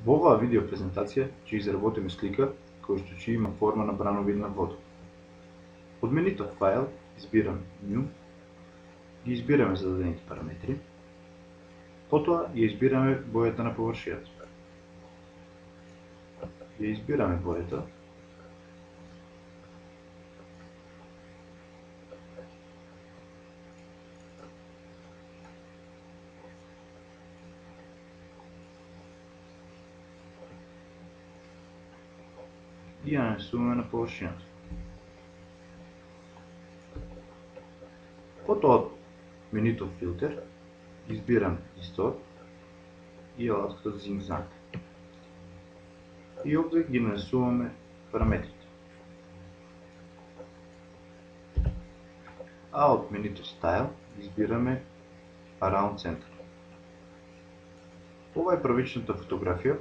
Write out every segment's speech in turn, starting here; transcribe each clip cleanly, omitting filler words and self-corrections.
Во оваа видео презентација ќе изработиме слика која што ќе има форма на брановидна вода. Од менито файл избираме New, ги избираме зададените параметри, потоа ја избираме бојата на површината. Ја избираме бојата, и ја нанесуваме на површината. Потоа од менито филтер избираме Distort и алатката за зигзаг. И овде ги нанесуваме параметрите. А од менито Style избираме Around Center. Ова е првичната фотографија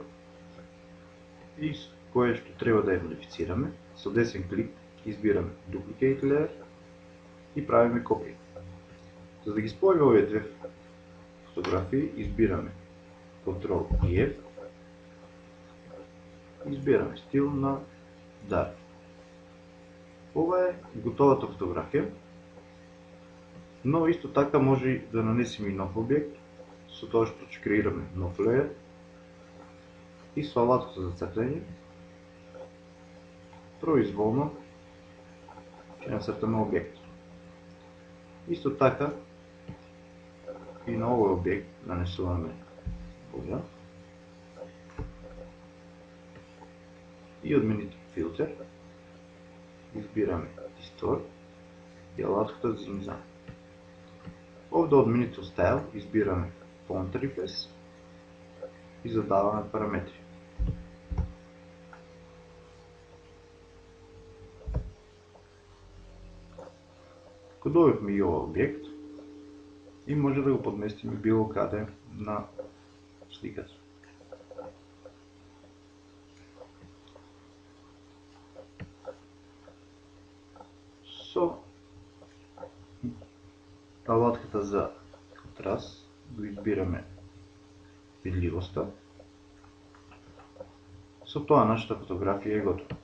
и која што треба да ја модифицираме. Со десен клик избираме Duplicate Layer и правиме копија. За да ги спојиме овие две фотографии, избираме Ctrl и F, избираме стил на Dark. Ова е готовата фотографија, но исто така може да нанесеме и нов објект, со тоа што ќе креираме нов layer и со алатката за цртање произволно ќе нацртаме објект. Исто така и на овој објект нанесуваме боја и од менито филтер избираме Distort и алатката за зигзаг. Овде од менито Style избираме Font Refresh и задаваме параметри. Го добивме и овој објект и може да го подместиме било каде на сликата. Со алатката за контраст го избираме видливоста. Со тоа нашата фотографија е готова.